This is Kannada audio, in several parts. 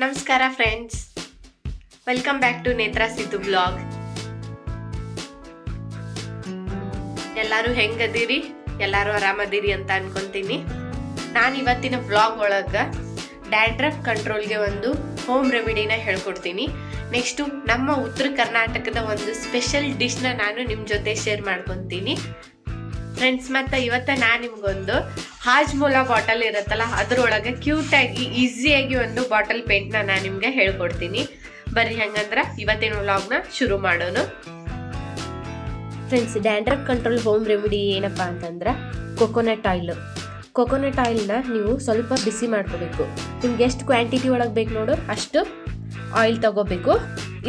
ನಮಸ್ಕಾರ friends, welcome back to Netra Siddu blog. ಎಲ್ಲರೂ ಹೆಂಗದಿರಿ? ಎಲ್ಲರೂ ಆರಾಮದಿರಿ ಅಂತ ಅನ್ಕೊಂತೀನಿ. ನಾನು ಇವತ್ತಿನ ವ್ಲಾಗ್ ಒಳಗ ಡ್ಯಾಂಡ್ರಫ್ ಕಂಟ್ರೋಲ್ಗೆ ಒಂದು ಹೋಮ್ ರೆಮಿಡಿನ ಹೇಳ್ಕೊಡ್ತೀನಿ. ನೆಕ್ಸ್ಟು ನಮ್ಮ ಉತ್ತರ ಕರ್ನಾಟಕದ ಒಂದು ಸ್ಪೆಷಲ್ ಡಿಶ್ನ ನಾನು ನಿಮ್ಮ ಜೊತೆ ಶೇರ್ ಮಾಡ್ಕೊತೀನಿ ಫ್ರೆಂಡ್ಸ್. ಮತ್ತು ಇವತ್ತು ನಾನು ನಿಮ್ಗೊಂದು ಹಾಜ್ಮೋಲಾ ಬಾಟಲ್ ಇರುತ್ತಲ್ಲ, ಅದರೊಳಗೆ ಕ್ಯೂಟಾಗಿ ಈಸಿಯಾಗಿ ಒಂದು ಬಾಟಲ್ ಪೇಂಟ್ನ ನಾನು ನಿಮ್ಗೆ ಹೇಳ್ಕೊಡ್ತೀನಿ. ಬರ್ರಿ ಹಂಗಂದ್ರೆ ಇವತ್ತಿನ ವ್ಲಾಗ್ನ ಶುರು ಮಾಡೋಣ friends. Dandruff control home remedy ಏನಪ್ಪ ಅಂತಂದ್ರೆ ಕೊಕೊನಟ್ ಆಯಿಲ್ನ ನೀವು ಸ್ವಲ್ಪ ಬಿಸಿ ಮಾಡ್ಕೋಬೇಕು. ನಿಮ್ಗೆ ಎಷ್ಟು ಕ್ವಾಂಟಿಟಿ ಒಳಗೆ ಬೇಕು ನೋಡು ಅಷ್ಟು ಆಯಿಲ್ ತಗೋಬೇಕು.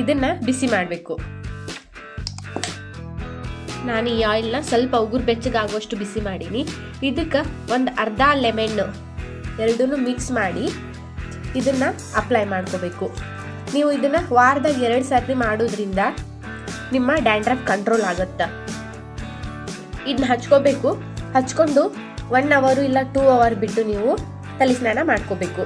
ಇದನ್ನು ಬಿಸಿ ಮಾಡಬೇಕು. ನಾನು ಈ ಆಯಿಲ್ನ ಸ್ವಲ್ಪ ಉಗುರು ಬೆಚ್ಚಗಾಗುವಷ್ಟು ಬಿಸಿ ಮಾಡೀನಿ. ಇದಕ್ಕೆ ಒಂದು ಅರ್ಧ ಲೆಮನ್ ಎರಡೂ ಮಿಕ್ಸ್ ಮಾಡಿ ಇದನ್ನು ಅಪ್ಲೈ ಮಾಡ್ಕೋಬೇಕು. ನೀವು ಇದನ್ನು ವಾರದಾಗ 2 ಸರ್ತಿ ಮಾಡೋದ್ರಿಂದ ನಿಮ್ಮ ಡ್ಯಾಂಡ್ರಫ್ ಕಂಟ್ರೋಲ್ ಆಗುತ್ತೆ. ಇದನ್ನ ಹಚ್ಕೋಬೇಕು. ಹಚ್ಕೊಂಡು 1 ಅವರ್ ಇಲ್ಲ 2 ಅವರ್ ಬಿಟ್ಟು ನೀವು ತಲೆ ಸ್ನಾನ ಮಾಡ್ಕೋಬೇಕು.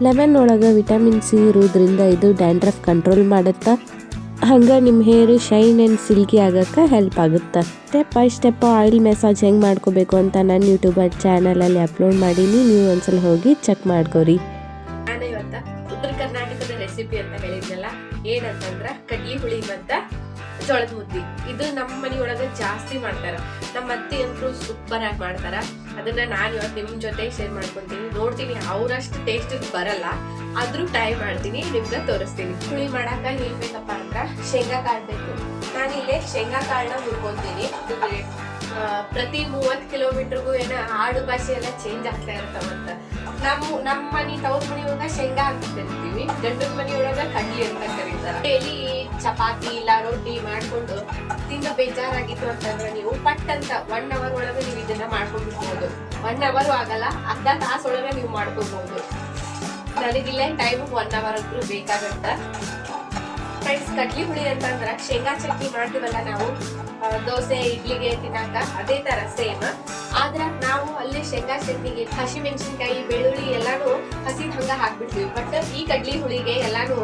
ಲೆಮನ್ ಒಳಗೆ ವಿಟಮಿನ್ ಸಿ ಇರೋದ್ರಿಂದ ಇದು ಡ್ಯಾಂಡ್ರಫ್ ಕಂಟ್ರೋಲ್ ಮಾಡುತ್ತೆ. ಹಂಗೆ ನಿಮ್ಮ ಹೇರ್ ಶೈನ್ ಆ್ಯಂಡ್ ಸಿಲ್ಕಿ ಆಗೋಕ್ಕೆ ಹೆಲ್ಪ್ ಆಗುತ್ತೆ. ಸ್ಟೆಪ್ ಬೈ ಸ್ಟೆಪ್ ಆಯಿಲ್ ಮೆಸಾಜ್ ಹೆಂಗೆ ಮಾಡ್ಕೋಬೇಕು ಅಂತ ನಾನು ಯೂಟ್ಯೂಬ್ ಚಾನಲಲ್ಲಿ ಅಪ್ಲೋಡ್ ಮಾಡೀನಿ. ನೀವು ಒಂದ್ಸಲ ಹೋಗಿ ಚೆಕ್ ಮಾಡ್ಕೋರಿ. ನಾನು ಇವತ್ತು ಉತ್ತರ ಕರ್ನಾಟಕದ ರೆಸಿಪಿ ಅಂತ ಹೇಳಿದ್ನಲ್ಲ, ಏನಂತಂದ್ರೆ ಕಡ್ಲಿ ಹುಳಿ ಮತ್ತು ಜೋಳದ ಮುದ್ದಿ. ಇದು ನಮ್ಮ ಮನೆಯೊಳಗೆ ಜಾಸ್ತಿ ಮಾಡ್ತಾರ. ನಮ್ಮ ಅತ್ತಿ ಅಂತೂ ಸೂಪರ್ ಆಗಿ ಮಾಡ್ತಾರ. ಅದನ್ನ ನಾನು ಇವತ್ತು ನಿಮ್ಮ ಜೊತೆ ಶೇರ್ ಮಾಡ್ಕೊಂತೀನಿ. ನೋಡ್ತೀನಿ, ಅವರಷ್ಟು ಟೇಸ್ಟ್ ಬರಲ್ಲ, ಆದ್ರೂ ಟ್ರೈ ಮಾಡ್ತೀನಿ, ನಿಮ್ಗೆ ತೋರಿಸ್ತೀನಿ. ಹುಳಿ ಮಾಡಾಕ ಏನ್ ಬೇಕಪ್ಪ ಅಂದ್ರ ಶೇಂಗಾ ಕಾಳು ಬೇಕು. ನಾನಿಲ್ಲೇ ಶೇಂಗಾ ಕಾಳನ್ನ ಹುರ್ಕೊಂತೀನಿ. ಪ್ರತಿ 30 ಕಿಲೋಮೀಟರ್ಗೂ ಏನೋ ಆಡು ಭಾಷೆ ಎಲ್ಲ ಚೇಂಜ್ ಆಗ್ತಾ ಇರ್ತಾವಂತ. ನಮ್ಮ ಮನೆ ತವ್ರ ಮನೆಯೊಳಗ ಶೇಂಗಾ ಅಂತ ಕರಿತೀವಿ, ಗಂಡನ ಮನೆಯೊಳಗ ಕಡ್ಲಿ ಅಂತ ಕರೀತಾರ. ಡೈಲಿ ಚಪಾತಿ ಇಲ್ಲ ರೊಟ್ಟಿ ಮಾಡ್ಕೊಂಡು ತಿಂದ ಬೇಜಾರಾಗಿತ್ತು ಅಂತಂದ್ರೆ ನೀವು ಪಟ್ ಅಂತ 1 ಅವರ್ ಒಳಗೆ ನೀವು ಇದನ್ನ ಮಾಡ್ಕೊಂಡ್ಬಿಡ್ಬೋದು. 1 ಅವರ್ ಆಗಲ್ಲ, ಅರ್ಧ ತಾಸು ಒಳಗೆ ನೀವು ಮಾಡ್ಕೋಬಹುದು. ನನಗಿಲ್ಲ ಟೈಮ್ 1 ಅವರ್ ಅಂತೂ ಬೇಕಾಗತ್ತ ಫ್ರೆಂಡ್ಸ್. ಕಡ್ಲಿ ಹುಳಿ ಅಂತಂದ್ರ ಶೇಂಗಾ ಚಟ್ನಿ ಮಾಡ್ತೀವಲ್ಲ ನಾವು ದೋಸೆ ಇಡ್ಲಿಗೆ ತಿನ್ನಾಕ, ಅದೇ ತರ ಸೇಮ್. ಆದ್ರ ನಾವು ಅಲ್ಲಿ ಶೇಂಗಾ ಚಟ್ನಿಗೆ ಹಸಿ ಮೆಣಸಿನ್ಕಾಯಿ ಬೆಳ್ಳುಳ್ಳಿ ಎಲ್ಲಾನು ಹಸಿದ ಹಂಗ ಹಾಕ್ಬಿಡ್ತೀವಿ. ಬಟ್ ಈ ಕಡ್ಲಿ ಹುಳಿಗೆ ಎಲ್ಲಾನು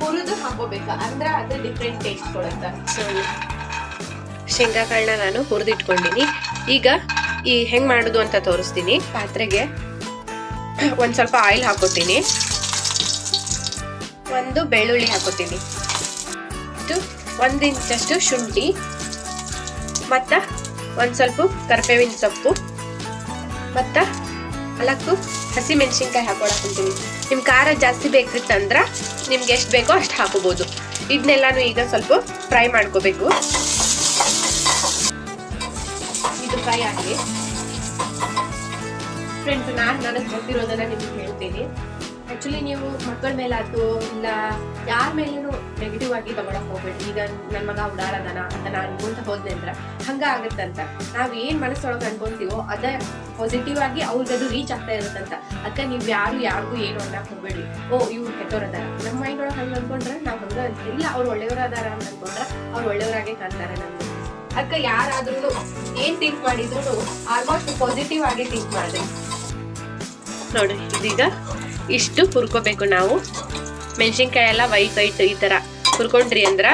ಹುರಿದು ಹಾಕೋಬೇಕು, ಅಂದ್ರ ಅದು ಡಿಫ್ರೆಂಟ್ ಟೇಸ್ಟ್ ಕೊಡುತ್ತ. ಶೇಂಗಾ ಕಾಳನ್ನ ನಾನು ಹುರಿದಿಟ್ಕೊಂಡಿನಿ. ಈಗ ಈ ಹೆಂಗ್ ಮಾಡುದು ಅಂತ ತೋರಿಸ್ತೀನಿ. ಪಾತ್ರೆಗೆ ಒಂದ್ ಸ್ವಲ್ಪ ಆಯಿಲ್ ಹಾಕೋತೀನಿ. ಒಂದು ಬೆಳ್ಳುಳ್ಳಿ ಹಾಕೋತೀನಿ. 1 ಇಂಚಷ್ಟು ಶುಂಠಿ ಮತ್ತ ಒಂದ್ ಸ್ವಲ್ಪ ಕರಿಬೇವಿನ ಸೊಪ್ಪು ಮತ್ತ 4 ಹಸಿ ಮೆಣಸಿನ್ಕಾಯಿ ಹಾಕೊಳಕಂತೀನಿ. ನಿಮ್ ಖಾರ ಜಾಸ್ತಿ ಬೇಕಿತ್ತಂದ್ರ ನಿಮ್ಗೆ ಎಷ್ಟು ಬೇಕೋ ಅಷ್ಟು ಹಾಕೋಬಹುದು. ಇದನ್ನೆಲ್ಲಾನು ಈಗ ಸ್ವಲ್ಪ ಫ್ರೈ ಮಾಡ್ಕೋಬೇಕು. ಇದು ಫ್ರೈ ಆಗಲಿ ಫ್ರೆಂಡ್ಸ್. ನನಗೆ ಗೊತ್ತಿರೋದನ್ನ ನಿಮ್ಗೆ ಹೇಳ್ತೀನಿ. ಆಕ್ಚುಲಿ ನೀವು ಮಕ್ಕಳ ಮೇಲಾಯ್ತು ಇಲ್ಲ ಯಾರ ಮೇಲೇನು ನೆಗೆಟಿವ್ ಆಗಿ ತಗೊಳಕ್ ಹೋಗ್ಬೇಡಿ. ಈಗ ನನ್ನ ಮಗ ಉಡಾಳದನ ಅಂತ ನಾನು ಅನ್ಕೊಂತ ಹೋದ್ನೆ ಅಂದ್ರ ಹಂಗ ಆಗತ್ತಂತ. ನಾವ್ ಏನ್ ಮನಸ್ಸೊಳಗೆ ಅನ್ಕೊಂತೀವೋ ಅದ ಪಾಸಿಟಿವ್ ಆಗಿ ಅವ್ರಿಗದು ರೀಚ್ ಆಗ್ತಾ ಇರುತ್ತಂತ. ಅದಕ್ಕೆ ನೀವು ಯಾರಿಗೂ ಏನು ಅನ್ನಕ್ ಹೋಗ್ಬೇಡಿ. ಇವ್ರು ಕೆಟ್ಟವ್ರದಾರ ನಮ್ಮ ಮೈಂಡ್ ಒಳಗೆ ಹಂಗ ಅನ್ಕೊಂಡ್ರೆ ನಾವ್ ಹಂಗ ಇಲ್ಲ, ಅವ್ರು ಒಳ್ಳೆಯವರದಾರ ಅಂತ ಅನ್ಕೊಂಡ್ರೆ ಅವ್ರು ಒಳ್ಳೆಯವರಾಗೆ ಕಾಣ್ತಾರೆ ನಮ್ಗೆ. ಅದಕ್ಕೆ ಯಾರಾದ್ರೂ ಏನ್ ಥಿಂಕ್ ಮಾಡಿದ್ರು ಆಲ್ಮೋಸ್ಟ್ ಪಾಸಿಟಿವ್ ಆಗಿ ಥಿಂಕ್ ಮಾಡ್ರಿ. ನೋಡಿ, ಇದೀಗ ಇಷ್ಟು ಹುರ್ಕೋಬೇಕು ನಾವು. ಮೆಣಸಿನ್ಕಾಯಿ ಎಲ್ಲ ವೈಟ್ ಈ ತರ ಹುರ್ಕೊಂಡ್ರಿ ಅಂದ್ರ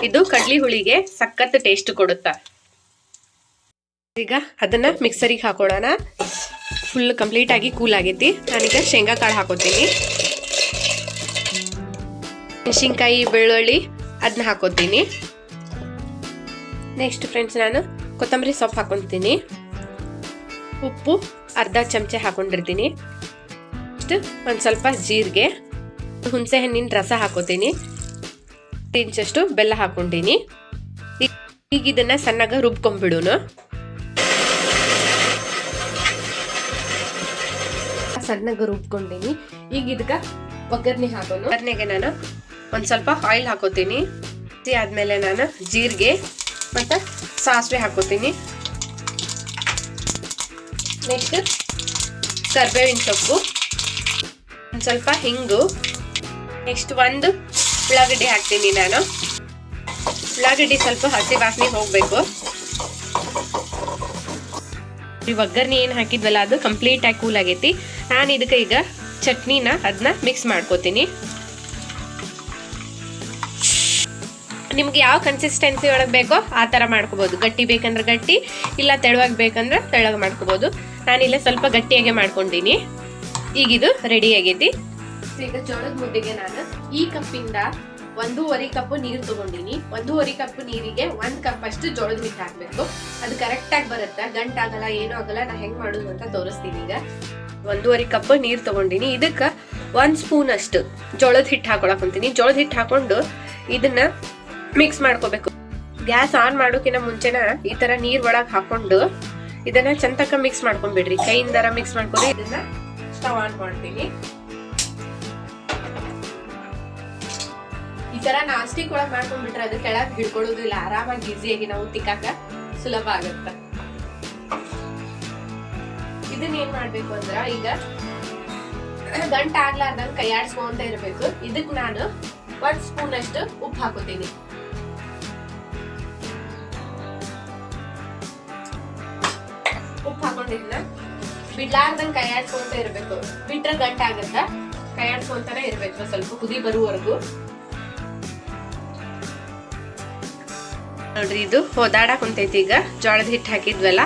ಇದು ಕಡ್ಲಿ ಹುಳಿಗೆ ಸಖತ್ ಟೇಸ್ಟ್ ಕೊಡುತ್ತ. ಈಗ ಅದನ್ನ ಮಿಕ್ಸರಿಗೆ ಹಾಕೊಳ್ಳೋಣ. ಫುಲ್ ಕಂಪ್ಲೀಟ್ ಆಗಿ ಕೂಲ್ ಆಗೈತಿ. ನಾನೀಗ ಶೇಂಗಾ ಕಾಳು ಹಾಕೋತೀನಿ. ಮೆಣಸಿನ್ಕಾಯಿ ಬೆಳ್ಳುಳ್ಳಿ ಅದನ್ನ ಹಾಕೋತೀನಿ. ನೆಕ್ಸ್ಟ್ ಫ್ರೆಂಡ್ಸ್, ನಾನು ಕೊತ್ತಂಬರಿ ಸೊಪ್ಪು ಹಾಕೊಂತೀನಿ. ಉಪ್ಪು ಅರ್ಧ ಚಮಚೆ ಹಾಕೊಂಡಿರ್ತೀನಿ. ಒಂದ್ ಸ್ವಲ್ಪ ಜೀರಿಗೆ, ಹುಣಸೆ ಹಣ್ಣಿನ ರಸ ಹಾಕೋತೀನಿ. 1 ಇಂಚಷ್ಟು ಬೆಲ್ಲ ಹಾಕೊಂಡೀನಿ. ಈಗ ಇದನ್ನ ಸಣ್ಣಗ ರುಬ್ಕೊಂಡ್ಬಿಡೋನು. ಸಣ್ಣಗ ರುಬ್ಕೊಂಡೀನಿ. ಈಗ ಇದಕ್ಕ ಒಗ್ಗರಣೆ ಹಾಕೋನು. ಒಗ್ಗರಣೆಗೆ ನಾನು ಒಂದ್ ಸ್ವಲ್ಪ ಆಯಿಲ್ ಹಾಕೋತೀನಿ. ಆದ್ಮೇಲೆ ನಾನು ಜೀರಿಗೆ ಮತ್ತೆ ಸಾಸಿವೆ ಹಾಕೋತೀನಿ. ನೆಕ್ಸ್ಟ್ ಕರಿಬೇವಿನ ಸೊಪ್ಪು, ಒಂದ್ ಸ್ವಲ್ಪ ಹಿಂಗು, ನೆಕ್ಸ್ಟ್ ಒಂದು ಉಳ್ಳಾಗಡ್ಡಿ ಹಾಕ್ತೀನಿ ನಾನು. ಉಳ್ಳಾಗಡ್ಡಿ ಸ್ವಲ್ಪ ಹಸಿ ವಾಸನೆ ಹೋಗ್ಬೇಕು. ಈ ಒಗ್ಗರಣೆ ಏನು ಹಾಕಿದ್ವಲ್ಲ ಅದು ಕಂಪ್ಲೀಟ್ ಆಗಿ ಕೂಲ್ ಆಗೈತಿ. ನಾನು ಇದಕ್ಕೆ ಈಗ ಚಟ್ನಿನ ಅದನ್ನ ಮಿಕ್ಸ್ ಮಾಡ್ಕೋತೀನಿ. ನಿಮ್ಗೆ ಯಾವ ಕನ್ಸಿಸ್ಟೆನ್ಸಿ ಒಳಗೆ ಬೇಕೋ ಆ ಥರ ಮಾಡ್ಕೋಬೋದು. ಗಟ್ಟಿ ಬೇಕಂದ್ರೆ ಗಟ್ಟಿ, ಇಲ್ಲ ತೆಳುವಾಗಿ ಬೇಕಂದ್ರೆ ತೆಳ್ಳಗೆ ಮಾಡ್ಕೋಬೋದು. ನಾನಿಲ್ಲ ಸ್ವಲ್ಪ ಗಟ್ಟಿಯಾಗೆ ಮಾಡ್ಕೊಂಡೀನಿ. ಈಗಿದು ರೆಡಿ ಆಗೈತಿ. ಈಗ ಜೋಳದ ಮುದ್ದೆಗೆ ನಾನು ಈ ಕಪ್ಪಿಂದ 1.5 ಕಪ್ ನೀರು ತಗೊಂಡಿನಿ. 1.5 ಕಪ್ ನೀರಿಗೆ 1 ಕಪ್ ಅಷ್ಟು ಜೋಳದ ಹಿಟ್ಟು ಹಾಕ್ಬೇಕು. ಅದು ಕರೆಕ್ಟ್ ಆಗಿ ಬರುತ್ತೆ, ಗಂಟಾಗಲ್ಲ, ಏನೂ ಆಗಲ್ಲ. ನಾ ಹೆಂಗ್ ಮಾಡೋದು ಅಂತ ತೋರಿಸ್ತೀನಿ. ಈಗ 1.5 ಕಪ್ ನೀರು ತಗೊಂಡಿನಿ. ಇದಕ್ಕೆ 1 ಸ್ಪೂನ್ ಅಷ್ಟು ಜೋಳದ ಹಿಟ್ಟು ಹಾಕೊಳಕ್ ಅಂತೀನಿ. ಜೋಳದ ಹಿಟ್ಟು ಹಾಕೊಂಡು ಇದನ್ನ ಮಿಕ್ಸ್ ಮಾಡ್ಕೋಬೇಕು. ಗ್ಯಾಸ್ ಆನ್ ಮಾಡೋಕಿನ ಮುಂಚೆನ ಈ ತರ ನೀರ್ ಒಳಗ್ ಹಾಕೊಂಡು ಇದನ್ನ ಚಂತಕ ಮಿಕ್ಸ್ ಮಾಡ್ಕೊಂಡ್ಬಿಡ್ರಿ. ಕೈಯಿಂದಾರ ಮಿಕ್ಸ್ ಮಾಡ್ಕೊಂಡು ಇದನ್ನ ಸ್ಟವ್ ಆನ್ ಮಾಡ್ತೀನಿ. ಈ ತರ ನಾಸ್ಟಿಕ್ ಒಳಗ್ ಮಾಡ್ಕೊಂಡ್ಬಿಟ್ರೆ ಅದು ಕೆಳಗ್ ಹಿಡ್ಕೊಳ್ಳೋದಿಲ್ಲ. ಆರಾಮಾಗಿ ಈಸಿಯಾಗಿ ನಾವು ತಿಕ್ಕಾಕ ಸುಲಭ ಆಗತ್ತ. ಇದನ್ನ ಏನ್ ಮಾಡ್ಬೇಕು ಅಂದ್ರ ಈಗ ಗಂಟ ಆಗ್ಲಾರ್ದಂಗ್ ಕೈ ಆಡ್ಸ್ಕೊಂತ ಇರ್ಬೇಕು. ಇದಕ್ ನಾನು 1 ಸ್ಪೂನ್ ಅಷ್ಟು ಉಪ್ಪು ಹಾಕೋತೀನಿ. ಉಪ್ಪು ಹಾಕೊಂಡಿದ್ನ ಬಿಡ್ಲಾರ್ದಂಗ್ ಕೈ ಆಡ್ಸ್ಕೊಂತ ಇರ್ಬೇಕು. ಬಿಟ್ರೆ ಗಂಟ ಆಗತ್ತ. ಕೈ ಆಡ್ಸ್ಕೊಂತಾನೆ ಇರ್ಬೇಕು ಸ್ವಲ್ಪ ಕುದಿ ಬರುವವರೆಗೂ. ನೋಡ್ರಿ ಇದು ಹೋದಾಡಕ್ ಕುಂತೈತಿ. ಈಗ ಜೋಳದ ಹಿಟ್ಟು ಹಾಕಿದ್ವಲ್ಲ,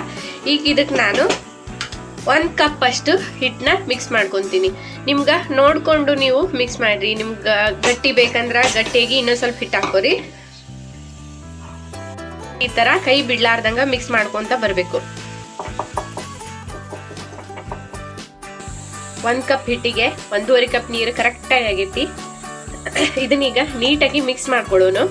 ಈಗ ಇದಕ್ ನಾನು 1 ಕಪ್ ಅಷ್ಟು ಹಿಟ್ಟನ್ನ ಮಿಕ್ಸ್ ಮಾಡ್ಕೊಂತೀನಿ. ನಿಮ್ಗ ನೋಡ್ಕೊಂಡು ನೀವು ಮಿಕ್ಸ್ ಮಾಡ್ರಿ. ನಿಮ್ಗ ಗಟ್ಟಿ ಬೇಕಂದ್ರ ಗಟ್ಟಿಯಾಗಿ ಇನ್ನೊಂದ್ ಸ್ವಲ್ಪ ಹಿಟ್ಟು ಹಾಕೋರಿ. ಈ ತರ ಕೈ ಬಿಡ್ಲಾರ್ದಂಗ ಮಿಕ್ಸ್ ಮಾಡ್ಕೊಂತ ಬರ್ಬೇಕು. 1 ಕಪ್ ಹಿಟ್ಟಿಗೆ 1.5 ಕಪ್ ನೀರು ಕರೆಕ್ಟ್ ಆಗಿ ಆಗೈತಿ. ಇದನ್ನೀಗ ನೀಟಾಗಿ ಮಿಕ್ಸ್ ಮಾಡ್ಕೊಳ್ಳೋನು.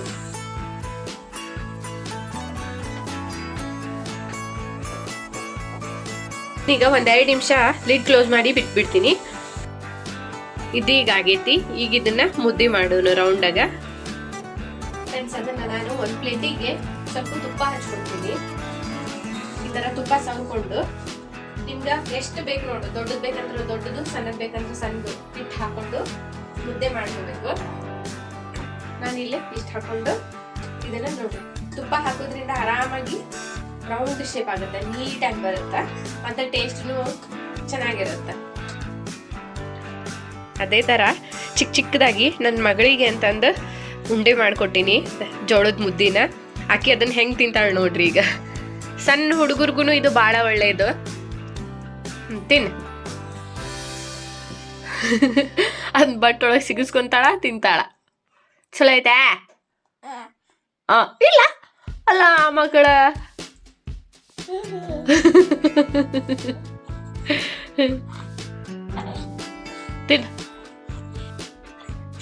ಈಗ 1-2 ನಿಮಿಷ ಲಿಡ್ ಕ್ಲೋಸ್ ಮಾಡಿ ಬಿಟ್ಬಿಡ್ತೀನಿ. ಇದೀಗ ಆಗೈತಿ. ಈಗ ಇದನ್ನ ಮುದ್ದೆ ಮಾಡೋನು ರೌಂಡಾಗ. ಫ್ರೆಂಡ್ಸ್, ಅದನ್ನ ನಾನು 1 ಪ್ಲೇಟಿಗೆ ಸ್ವಲ್ಪ ತುಪ್ಪ ಹಚ್ಕೊಳ್ತೀನಿ. ಈ ತರ ತುಪ್ಪ ಸವಕೊಂಡು ನಿಮ್ಗ ಎಷ್ಟು ಬೇಕು ನೋಡು, ದೊಡ್ಡದ್ ಬೇಕಂದ್ರೆ ದೊಡ್ಡದು, ಸಣ್ಣದ್ ಬೇಕಂದ್ರೆ ಸಣ್ಣದು ಹಿಟ್ಟು ಹಾಕೊಂಡು ಮುದ್ದೆ ಮಾಡ್ಕೋಬೇಕು. ನಾನಿಲ್ಲಿ ಇಷ್ಟು ಹಾಕೊಂಡು ಇದನ್ನ ನೋಡ್ರಿ, ತುಪ್ಪ ಹಾಕೋದ್ರಿಂದ ಆರಾಮಾಗಿ ರೌಂಡ್ ಶೇಪ್ ಆಗುತ್ತೆ, ನೀಟಾಗಿ ಬರುತ್ತೆ, ಮತ್ತೆ ಟೇಸ್ಟ್ನು ಚೆನ್ನಾಗಿರುತ್ತೆ. ಅದೇ ತರ ಚಿಕ್ಕ ಚಿಕ್ಕದಾಗಿ ನನ್ನ ಮಗಳಿಗೆ ಅಂತಂದು ಉಂಡೆ ಮಾಡ್ಕೊಟ್ಟಿನಿ ಜೋಳದ ಮುದ್ದಿನ. ಆಕಿ ಅದನ್ನ ಹೆಂಗ್ ತಿಂತಾಳೆ ನೋಡ್ರಿ. ಈಗ ಸಣ್ಣ ಹುಡುಗರ್ಗು ಇದು ಬಹಳ ಒಳ್ಳೇದು. ತಿನ್ ಅದ್ ಬಟ್ಟೊಳಗೆ ಸಿಗಿಸ್ಕೊಂತಾಳ, ತಿಂತಾಳ. ಚಲೋ ಐತೆ? ಇಲ್ಲ ಅಲ್ಲ ಮಕ್ಕಳ.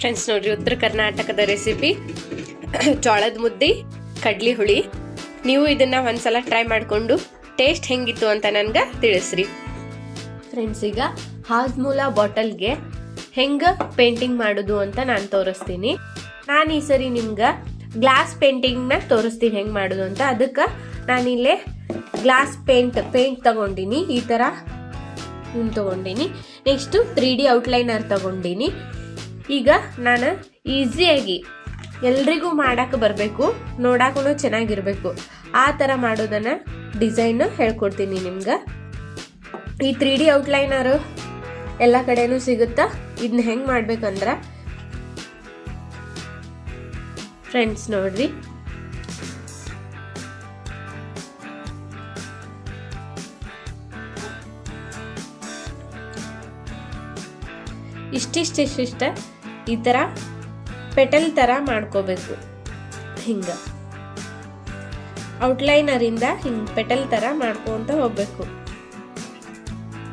ಫ್ರೆಂಡ್ಸ್ ನೋಡ್ರಿ, ಉತ್ತರ ಕರ್ನಾಟಕದ ರೆಸಿಪಿ ಜೋಳದ ಮುದ್ದೆ ಕಡ್ಲಿ ಹುಳಿ. ನೀವು ಇದನ್ನ ಒಂದ್ಸಲ ಟ್ರೈ ಮಾಡ್ಕೊಂಡು ಟೇಸ್ಟ್ ಹೆಂಗಿತ್ತು ಅಂತ ನನ್ಗೆ ತಿಳಿಸ್ರಿ. ಫ್ರೆಂಡ್ಸ್, ಈಗ ಹಾಜ್ಮೂಲ ಬಾಟಲ್ಗೆ ಹೆಂಗ ಪೇಂಟಿಂಗ್ ಮಾಡೋದು ಅಂತ ನಾನು ತೋರಿಸ್ತೀನಿ. ನಾನು ಈ ಸರಿ ನಿಮ್ಗೆ ಗ್ಲಾಸ್ ಪೇಂಟಿಂಗ್ನ ತೋರಿಸ್ತೀನಿ ಹೆಂಗೆ ಮಾಡೋದು ಅಂತ. ಅದಕ್ಕೆ ನಾನಿಲ್ಲೇ ಗ್ಲಾಸ್ ಪೇಂಟ್ ತಗೊಂಡಿನಿ. ಈ ಥರ ತಗೊಂಡಿನಿ. ನೆಕ್ಸ್ಟು 3D ಔಟ್ಲೈನರ್ ತಗೊಂಡಿನಿ. ಈಗ ನಾನು ಈಸಿಯಾಗಿ ಎಲ್ರಿಗೂ ಮಾಡೋಕೆ ಬರಬೇಕು, ನೋಡಕ್ಕೂ ಚೆನ್ನಾಗಿರಬೇಕು, ಆ ಥರ ಮಾಡೋದನ್ನು ಡಿಸೈನ್ ಹೇಳ್ಕೊಡ್ತೀನಿ ನಿಮ್ಗೆ. ಈ 3D ಔಟ್ಲೈನರು ಎಲ್ಲ ಕಡೆನೂ ಸಿಗುತ್ತಾ. ಇದನ್ನ ಹೆಂಗೆ ಮಾಡ್ಬೇಕಂದ್ರೆ ಫ್ರೆಂಡ್ಸ್ ನೋಡ್ರಿ, ಇಷ್ಟಿಷ್ಟ ಈ ಥರ ಪೆಟಲ್ ಥರ ಮಾಡ್ಕೋಬೇಕು. ಹಿಂಗೆ ಔಟ್ಲೈನರಿಂದ ಹಿಂಗೆ ಪೆಟಲ್ ಥರ ಮಾಡ್ಕೊತ ಹೋಗ್ಬೇಕು.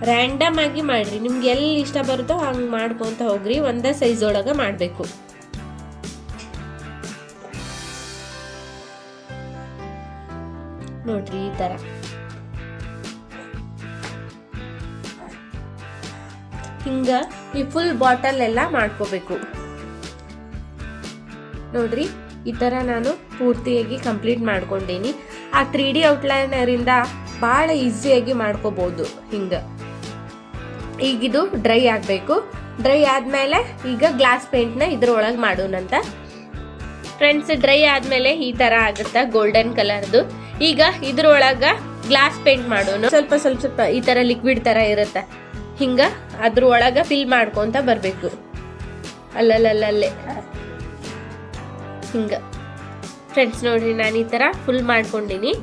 ರ್ಯಾಂಡಮ್ ಆಗಿ ಮಾಡ್ರಿ, ನಿಮ್ಗೆ ಎಲ್ಲಿ ಇಷ್ಟ ಬರುತ್ತೋ ಹಂಗೆ ಮಾಡ್ಕೊತ ಹೋಗ್ರಿ. ಒಂದೇ ಸೈಜ್ ಒಳಗೆ ಮಾಡಬೇಕು. ನೋಡ್ರಿ ಈ ಥರ ಹಿಂಗ ಈ ಫುಲ್ ಬಾಟಲ್ ಎಲ್ಲ ಮಾಡ್ಕೋಬೇಕು. ನೋಡ್ರಿ ಈ ಥರ ನಾನು ಪೂರ್ತಿಯಾಗಿ ಕಂಪ್ಲೀಟ್ ಮಾಡ್ಕೊಂಡೀನಿ. ಆ 3D ಔಟ್ಲೈನರಿಂದ ಭಾಳ ಈಸಿಯಾಗಿ ಮಾಡ್ಕೋಬೋದು. ಹಿಂಗೆ ಈಗಿದು ಡ್ರೈ ಆಗಬೇಕು. ಡ್ರೈ ಆದಮೇಲೆ ಈಗ ಗ್ಲಾಸ್ ಪೇಂಟ್ನ ಇದ್ರೊಳಗೆ ಮಾಡೋಣಂತ. ಫ್ರೆಂಡ್ಸ್, ಡ್ರೈ ಆದಮೇಲೆ ಈ ಥರ ಆಗುತ್ತೆ ಗೋಲ್ಡನ್ ಕಲರ್ದು. ಈಗ ಇದ್ರೊಳಗೆ ಗ್ಲಾಸ್ ಪೇಂಟ್ ಮಾಡೋಣ. ಸ್ವಲ್ಪ ಈ ಥರ ಲಿಕ್ವಿಡ್ ಥರ ಇರುತ್ತೆ. ಹಿಂಗೆ ಅದ್ರ ಒಳಗೆ ಫಿಲ್ ಮಾಡ್ಕೊತ ಬರಬೇಕು. ಅಲ್ಲಲ್ಲಲ್ಲೇ ಹಿಂಗೆ ಫ್ರೆಂಡ್ಸ್ ನೋಡ್ರಿ, ನಾನು ಈ ಥರ ಫುಲ್ ಮಾಡ್ಕೊಂಡಿನಿ.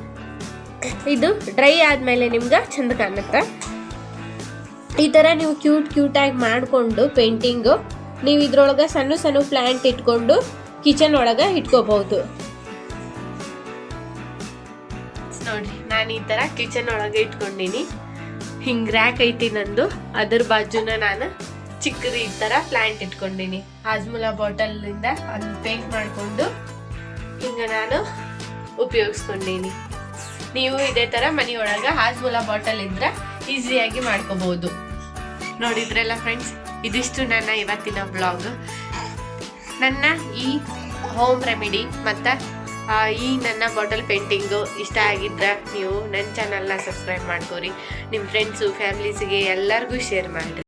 ಇದು ಡ್ರೈ ಆದಮೇಲೆ ನಿಮ್ಗೆ ಚಂದ ಕಾಣುತ್ತೆ. ಈ ಥರ ನೀವು ಕ್ಯೂಟಾಗಿ ಮಾಡಿಕೊಂಡು ಪೇಂಟಿಂಗು ನೀವು ಇದ್ರೊಳಗೆ ಸಣ್ಣ ಸಣ್ಣ ಪ್ಲ್ಯಾಂಟ್ ಇಟ್ಕೊಂಡು ಕಿಚನ್ ಒಳಗೆ ಇಟ್ಕೋಬಹುದು. ನೋಡ್ರಿ, ನಾನು ಈ ಥರ ಕಿಚನ್ ಒಳಗೆ ಇಟ್ಕೊಂಡಿನಿ. ಹಿಂಗೆ ರ್ಯಾಕ್ ಐತಿ ನಂದು, ಅದ್ರ ಬಾಜುನ ನಾನು ಚಿಕ್ಕದು ಈ ಥರ ಪ್ಲ್ಯಾಂಟ್ ಇಟ್ಕೊಂಡಿನಿ. ಹಾಜ್ಮುಲಾ ಬಾಟಲಿಂದ ಅದನ್ನ ಪೇಂಟ್ ಮಾಡಿಕೊಂಡು ಹಿಂಗೆ ನಾನು ಉಪಯೋಗಿಸ್ಕೊಂಡೀನಿ. ನೀವು ಇದೇ ಥರ ಮನೆಯೊಳಗೆ ಹಾಜ್ಮುಲಾ ಬಾಟಲ್ ಇದ್ರೆ ಈಸಿಯಾಗಿ ಮಾಡ್ಕೋಬಹುದು. ನೋಡಿದ್ರಲ್ಲ ಫ್ರೆಂಡ್ಸ್, ಇದಿಷ್ಟು ನನ್ನ ಇವತ್ತಿನ ಬ್ಲಾಗ್. ನನ್ನ ಈ ಹೋಮ್ ರೆಮಿಡಿ ಮತ್ತು ಈ ನನ್ನ ಬಾಟಲ್ ಪೇಂಟಿಂಗು ಇಷ್ಟ ಆಗಿದ್ರೆ ನೀವು ನನ್ನ ಚಾನಲ್ನ ಸಬ್ಸ್ಕ್ರೈಬ್ ಮಾಡ್ಕೋರಿ. ನಿಮ್ಮ ಫ್ರೆಂಡ್ಸು ಫ್ಯಾಮಿಲೀಸಿಗೆ ಎಲ್ಲರಿಗೂ ಶೇರ್ ಮಾಡಿರಿ.